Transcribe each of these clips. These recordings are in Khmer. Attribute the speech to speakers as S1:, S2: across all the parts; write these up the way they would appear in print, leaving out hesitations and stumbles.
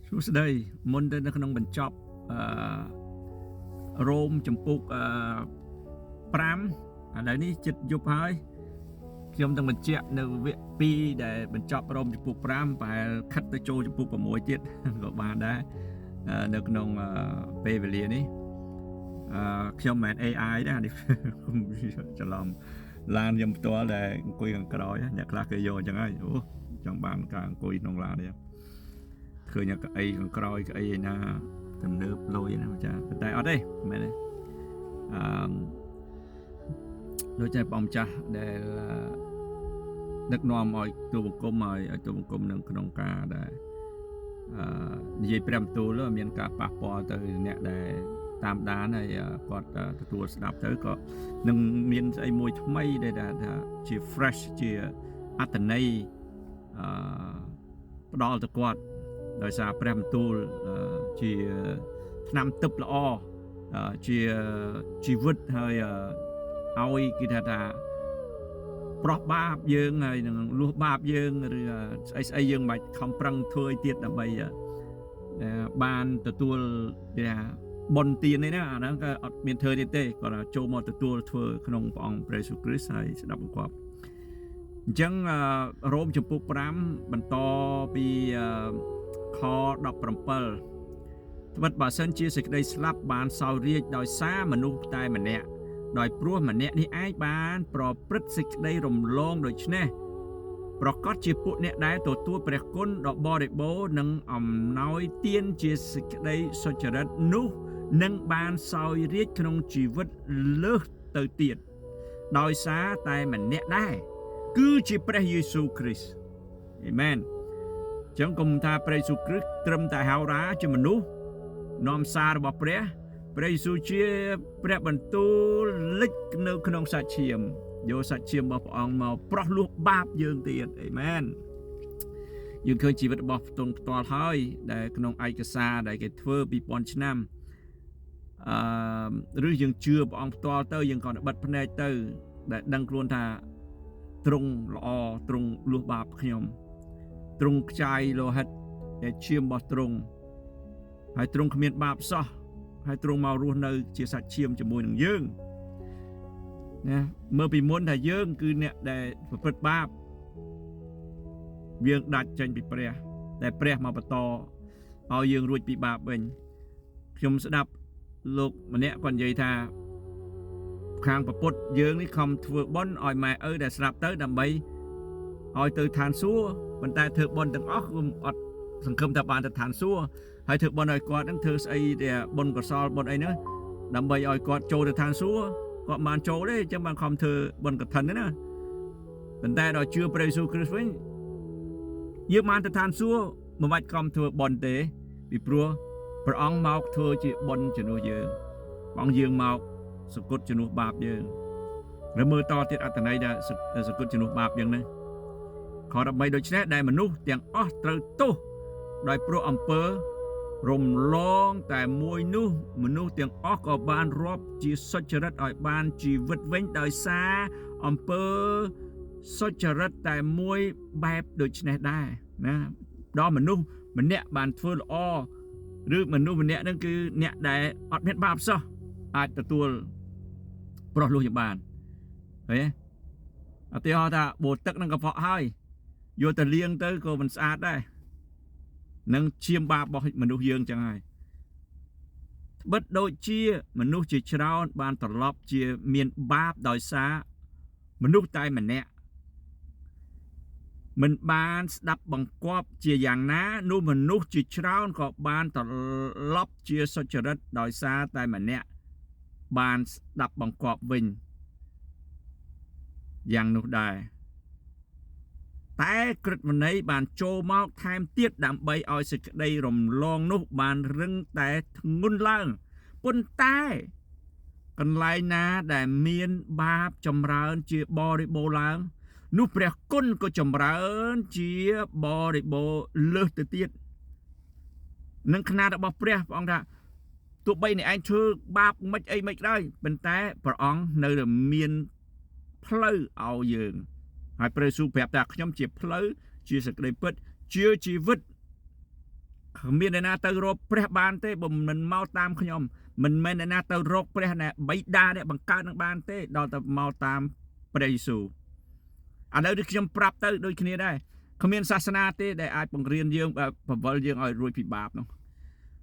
S1: សួស្តីមុនទៅនៅក្នុងបញ្ចប់រ៉ូមចំពុក5ឥឡូវនេះចិត្តយប់ហើយខ្ញុំនឹងបញ្ជាក់នៅវគ្គ2ដែលបញ្ចប់រ៉ូមចំពុក5ប្រហែលខិតទៅចូលចំពុក6ទៀតក៏បានដែរនៅក្នុងពេលវេលានេះខ្ញុំមិនមែន AI ដែរនេះច្រឡំឡានខ្ញុំផ្ទាល់ដែលអង្គុយខាងក្រោយអ្នកខ្លះគេយកអញ្ចឹងហើយអូចង់បានការអង្គុយក្នុងឡាននេះឃើញកៅអីខាងក្រោយកៅអីឯណាទំនើបលុយណាចាតែអត់ទេមែនទេដូចតែបងម្ចាស់ដែលដឹកនាំឲ្យទូបង្គំឲ្យទូបង្គំនៅក្នុងការដែលនិយាយព្រះបន្ទូលមានការប៉ះពាល់ទៅអ្នកដែលតាមដានហើយគាត់ទទួលស្ដាប់ទៅក៏នឹងមានស្អីមួយថ្មីដែលថាជា fresh ជាអត្តន័យផ្ដល់ទៅគាត់ដោយសារព្រះបន្ទូលជាឆ្នាំទឹកល្អជាជីវិតហើយឲ្យគេថាប្រោះបាបយើងហើយនឹងលួសបាបយើងឬស្អីយើងមិនខំប្រឹងធ្វើឲ្យទៀតដើម្បីបានទទួលគេថាបុណ្យទាននេះណាអាហ្នឹងក៏អត់មានធ្វើទៀតទេគាត់ចូលមកទទួលធ្វើក្នុងព្រះអង្គព្រះយេស៊ូវគ្រីស្ទហើយស្ដាប់បង្គាប់អញ្ចឹងរ៉ូមចំពុក5បន្តពីខ17ត្បិតបើសិនជាសេចក្តីស្លាប់បានសោយរាជ្យដោយសារមនុស្សតែម្នាក់ដោយព្រោះម្នាក់នេះឯងបានប្រព្រឹត្តសេចក្តីរំលងដូច្នេះប្រកាសជាពួកអ្នកដែលទទួលព្រះគុណដ៏បរិបូរណ៍និងអំណោយទានជាសេចក្តីសុចរិតនោះនឹងបានសោយរាជ្យក្នុងជីវិតលើសទៅទៀតដោយសារតែម្នាក់ដែរគឺជាព្រះយេស៊ូវគ្រីស្ទអាមែនចឹងកុំថាព្រះយេស៊ូវគ្រីស្ទត្រឹមតែហៅរាជាមនុស្សនាំសាររបស់ព្រះយេស៊ូវជាព្រះបន្ទូលលេចនៅក្នុងសាច់ឈាមយកសាច់ឈាមរបស់ព្រះអង្គមកប្រោះលួសបាបយើងទៀតអាមែនយើងឃើញជីវិតរបស់ផ្ទាល់ហើយដែលក្នុងឯកសារដែលគេធ្វើ 2000 ឆ្នាំឬយើងជឿព្រះអង្គផ្ទាល់ទៅយើងក៏បិទភ្នែកទៅដែលដឹងខ្លួនថាទ្រង់ល្អទ្រង់លួសបាបខ្ញុំទ្រង់ខ្ចាយលោហិតដែលឈាមរបស់ទ្រង់ហើយទ្រង់គ្មានបាបសោះហើយទ្រង់មករស់នៅជាសាច់ឈាមជាមួយនឹងយើងណាមើលពីមុនថាយើងគឺអ្នកដែលប្រព្រឹត្តបាបយើងដាច់ចេញពីព្រះតែព្រះមកបន្តឲ្យយើងរួចពីបាបវិញខ្ញុំស្ដាប់លោកម្នាក់គាត់និយាយថាខាងពុទ្ធយើងនេះខំធ្វើបុណ្យឲ្យម៉ែឪដែលស្លាប់ទៅដើម្បីឲ្យទៅឋានសួគ៌ប៉ុន្តែធ្វើបុណ្យទាំងអស់គឺអត់សង្ឃឹមថាបានទៅឋានសួគ៌ហើយធ្វើបុណ្យឲ្យគាត់ហ្នឹងធ្វើស្អីដែលបុណ្យកុសលបុណ្យអីហ្នឹងដើម្បីឲ្យគាត់ចូលទៅឋានសួគ៌គាត់បានចូលទេអញ្ចឹងបានខំធ្វើបុណ្យកឋិនណាប៉ុន្តែដល់ជឿព្រះយេស៊ូវគ្រីស្ទវិញយើងបានទៅឋានសួគ៌មិនបាច់ខំធ្វើបុណ្យទេពីព្រោះព្រះអង្គមកធ្វើជាបុណ្យជំនួសយើងព្រះអង្គយើងមកសគត់ជំនួសបាបយើងហើយមើលតទៀតអត្ថន័យដែលសគត់ជំនួសបាបយើងនេះខ13ដូច្នេះដែលមនុស្សទាំងអស់ត្រូវទោសដោយព្រោះអំពើរំលងតែមួយនោះមនុស្សទាំងអស់ក៏បានរាប់ជាសុចរិតឲ្យបានជីវិតវិញដោយសារអំពើសុចរិតតែមួយបែបដូចនេះដែរណាដល់មនុស្សម្នាក់បានធ្វើល្អឬមនុស្សម្នាក់ហ្នឹងគឺអ្នកដែលអត់មានបាបសោះអាចទទួលប្រោះលួសយើងបានឃើញទេឧទាហរណ៍ថាបូទឹកនឹងកខ្វក់ហើយយកទៅលាងទៅក៏មិនស្អាតដែរនឹងឈាមបាបរបស់មនុស្សយើងចឹងហើយត្បិតដូចជាមនុស្សជាច្រើនបានត្រឡប់ជាមានបាបដោយសារមនុស្សតែម្នាក់មិនបានស្ដាប់បង្គាប់ជាយ៉ាងណានោះមនុស្សជាច្រើនក៏បានត្រឡប់ជាសុចរិតដោយសារតែម្នាក់បានស្ដាប់បង្គាប់វិញយ៉ាងនោះដែរតែក្រឹតវិន័យបានចូលមកថែមទៀតដើម្បីឲ្យសេចក្តីរំលងនោះបានរឹងតែធ្ងន់ឡើងប៉ុន្តែកន្លែងណាដែលមានបាបចម្រើនជាបរិបូរណ៍ឡើងនោះព្រះគុណក៏ចម្រើនជាបរិបូរណ៍លើសទៅទៀតនឹងខ្នាតរបស់ព្រះអង្គថាទោះបីអ្នកឯងធ្វើបាបមិនអីមិនដែរប៉ុន្តែព្រះអង្គនៅតែមានផ្លូវឲ្យយើងហើយព្រះយេស៊ូវប្រាប់ថាខ្ញុំជាផ្លូវជាសេចក្តីពិតជាជីវិត មានអ្នកណាទៅរកព្រះបានទេបើមិនមកតាមខ្ញុំមិនមែនអ្នកណាទៅរកព្រះណែបិតាអ្នកបង្កើតនឹងបានទេដល់តែមកតាមព្រះយេស៊ូវឥឡូវនេះខ្ញុំប្រាប់ទៅដូចគ្នាដែរគ្មានសាសនាទេដែលអាចបង្រៀនយើងបង្វិលយើងឲ្យរួចពីបាបនោះ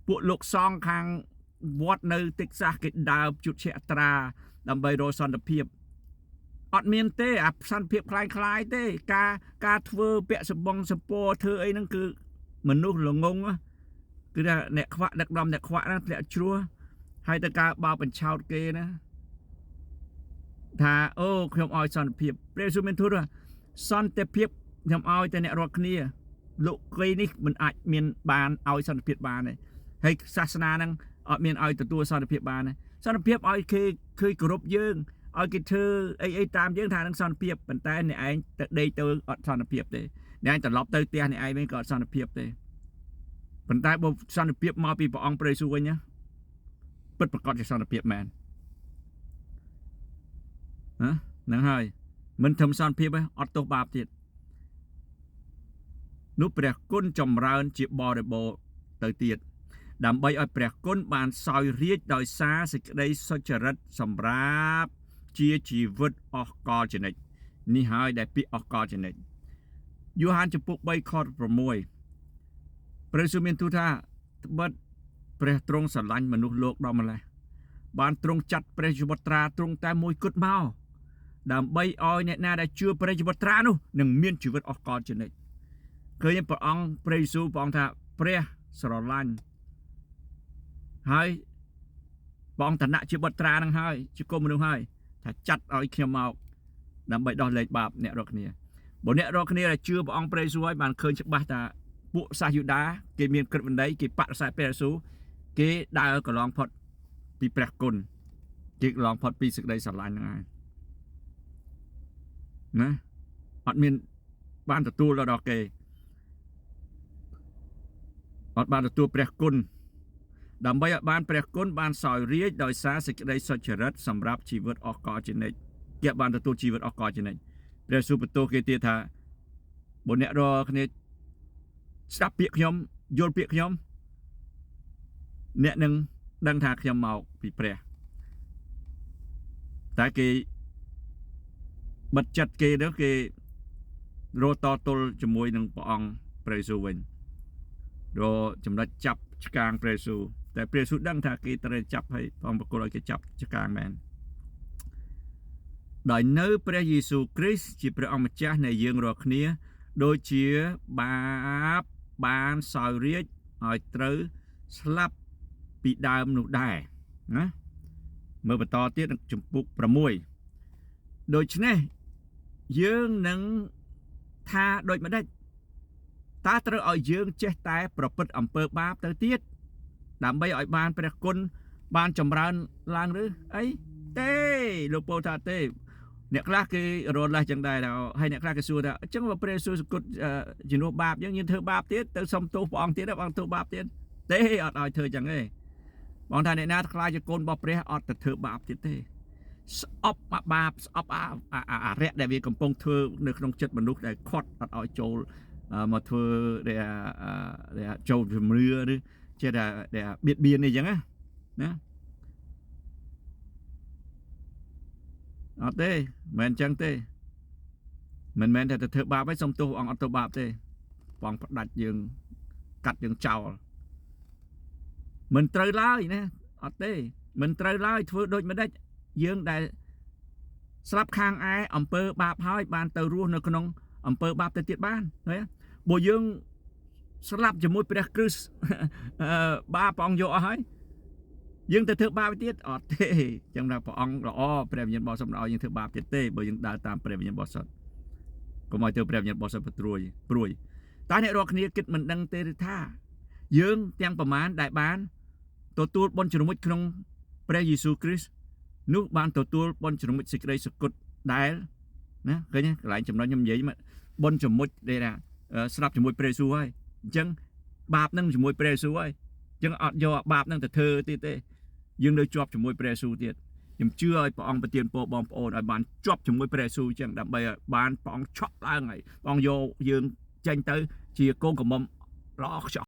S1: ពួកលោកសង្ឃខាងវត្តនៅតិចសាសគេដើរជុតជាអត្រាដើម្បីរកសន្តិភាពអត់មានទេអាសន្តិភាពคล้ายៗទេការធ្វើពាក់សម្បងសម្ពោធ្វើអីហ្នឹងគឺមនុស្សល្ងងគឺថាអ្នកខ្វាក់ដឹកនាំអ្នកខ្វាក់ហ្នឹងធ្លាក់ជ្រោះហើយទៅការបោកបញ្ឆោតគេណាថាអូខ្ញុំឲ្យសន្តិភាពព្រះយេស៊ូវមានទូលថាសន្តិភាពខ្ញុំឲ្យតែអ្នករាល់គ្នាលោកគេនេះមិនអាចមានបានឲ្យសន្តិភាពបានទេហើយសាសនាហ្នឹងអត់មានឲ្យទទួលសន្តិភាពបានទេសន្តិភាពឲ្យគេឃើញគោរពយើងឲ្យគេធ្វើអីតាមយើងថានឹងសន្តិភាពប៉ុន្តែអ្នកឯងទៅដេកទៅអត់សន្តិភាពទេអ្នកឯងត្រឡប់ទៅផ្ទះអ្នកឯងវិញក៏អត់សន្តិភាពទេប៉ុន្តែបើសន្តិភាពមកពីព្រះអង្គព្រះយេស៊ូវវិញណាពិតប្រាកដជាសន្តិភាពមែនហ្នឹងហើយមិនធំសន្តិភាពទេអត់ទោសបាបទៀតនោះព្រះគុណចម្រើនជាបរិបូរណ៍ទៅទៀតដើម្បីឲ្យព្រះគុណបានសោយរាជ្យដោយសារសេចក្តីសុចរិតសម្រាប់ជាជីវិតអស់កលជានិច្ចនេះហើយដែលពាក្យអស់កលជានិច្ចយូហានចំពុក3ខ6ព្រះយេស៊ូវមានទូលថាត្បិតព្រះទ្រង់ស្រឡាញ់មនុស្សលោកដល់ម្ល៉េះបានទ្រង់ចាត់ព្រះជីវិតត្រាទ្រង់តែមួយគត់មកដើម្បីឲ្យអ្នកណាដែលជឿព្រះជីវិតត្រានោះនឹងមានជីវិតអស់កលជានិច្ចឃើញព្រះអង្គព្រះយេស៊ូវព្រះអង្គថាព្រះស្រឡាញ់ហើយព្រះអង្គតនៈជាបុត្រានឹងហើយជាគុំមនុស្សហើយថាចាត់ឲ្យខ្ញុំមកដើម្បីដោះលែងបាបអ្នករាល់គ្នាបើអ្នករាល់គ្នាដែលជឿព្រះអង្គព្រះយេស៊ូវហើយបានឃើញច្បាស់ថាពួកសាសយូដាគេមានក្រឹតវិន័យគេបដិសេធព្រះយេស៊ូវគេដើរកន្លងផុតពីព្រះគុណគេកន្លងផុតពីសេចក្តីស្រឡាញ់ហ្នឹងហើយណាអត់មានបានទទួលដល់គេអត់បានទទួលព្រះគុណដើម្បីឲ្យបានព្រះគុណបានសោយរាជ្យដោយសារសេចក្តីសុចរិតសម្រាប់ជីវិតអស់កលជានិច្ចគេបានទទួលជីវិតអស់កលជានិច្ចព្រះយេស៊ូវបន្ទោសគេទៀតថាបើអ្នករាល់គ្នាស្ដាប់ពាក្យខ្ញុំយល់ពាក្យខ្ញុំអ្នកនឹងដឹងថាខ្ញុំមកពីព្រះតែគេបិទចិត្តគេទៅគេរត់តទល់ជាមួយនឹងព្រះអង្គព្រះយេស៊ូវវិញរចំណុចចាប់ឆ្កាងព្រះយេស៊ូវតែព្រះយេស៊ូវដឹងថាគេត្រូវចាប់ឲ្យព្រះអង្គប្រគល់ឲ្យគេចាប់ឆ្កាងមែនដោយនៅព្រះយេស៊ូវគ្រីស្ទជាព្រះអង្គម្ចាស់នៃយើងរាល់គ្នាដូចជាបាបបានសោយរាជ្យឲ្យត្រូវស្លាប់ពីដើមនោះដែរណាមើលបន្តទៀតចំពុក6ដូច្នេះយើងនឹងថាដូចម្ដេចតើត្រូវឲ្យយើងចេះតែប្រព្រឹត្តអំពើបាបទៅទៀតដើម្បីឲ្យបានព្រះគុណបានចម្រើនឡើងឬអីទេលោកពោលថាទេអ្នកខ្លះគេរត់លេះចឹងដែរហើយអ្នកខ្លះគេសួរថាអញ្ចឹងបើព្រះយេស៊ូវសគត់ជំនួសបាបយើងធ្វើបាបទៀតទៅសុំទោសព្រះអង្គទៀតបងទោសបាបទៀតទេអត់ឲ្យធ្វើចឹងទេបងថាអ្នកណាខ្លាចជាកូនរបស់ព្រះអត់ទៅធ្វើបាបទៀតទេស្អប់បាបស្អប់អារៈដែលវាកំពុងធ្វើនៅក្នុងចិត្តមនុស្សដែលខត់អត់ឲ្យចូលមកធ្វើដែលចូលជំរឿឬជាដែលបៀតបៀនអីចឹងណាអត់ទេមិនអញ្ចឹងទេមិនមែនតែទៅធ្វើបាបឯងសុំទោសអង្គអត់ធ្វើបាបទេបងផ្ដាច់យើងកាត់យើងចោលមិនត្រូវឡើយណាអត់ទេមិនត្រូវឡើយធ្វើដូចម្ដេចយើងដែលស្លាប់ខាងឯអំពើបាបហើយបានទៅរស់នៅក្នុងអំពើបាបទៅទៀតបានឃើញបើយើងស្លាប់ជាមួយព្រះគ្រីស្ទបាបព្រះអង្គយកអស់ហើយយើងទៅធ្វើបាបទៀតអត់ទេចឹងថាព្រះអង្គល្អព្រះវិញ្ញាណបរិសុទ្ធឲ្យយើងធ្វើបាបទៀតទេបើយើងដើរតាមព្រះវិញ្ញាណបរិសុទ្ធកុំឲ្យទៅព្រះវិញ្ញាណបរិសុទ្ធព្រួយតែអ្នករាល់គ្នាគិតមិនដឹងទេថាយើងទាំងប្រមាណដែលបានទទួលបុណ្យជ្រមុជក្នុងព្រះយេស៊ូវគ្រីស្ទនោះបានទទួលបុណ្យជ្រមុជសេចក្តីសុគតដែលណាឃើញកន្លែងចំណុចខ្ញុំនិយាយបុណ្យជ្រមុជដែលស្រាប់ជាមួយព្រះយេស៊ូវហើយអញ្ចឹងបាបនឹងជាមួយព្រះយេស៊ូវហើយអញ្ចឹងអត់យកបាបនឹងទៅធ្វើទៀតទេយើងនៅជាប់ជាមួយព្រះយេស៊ូវទៀតខ្ញុំជឿឲ្យព្រះអង្គប្រទានពរបងប្អូនឲ្យបានជាប់ជាមួយព្រះយេស៊ូវអញ្ចឹងដើម្បីឲ្យបានព្រះអង្គឆក់ឡើងហើយព្រះអង្គយកយើងចេញទៅជាកូនកំមុំល្អខ្ចោះ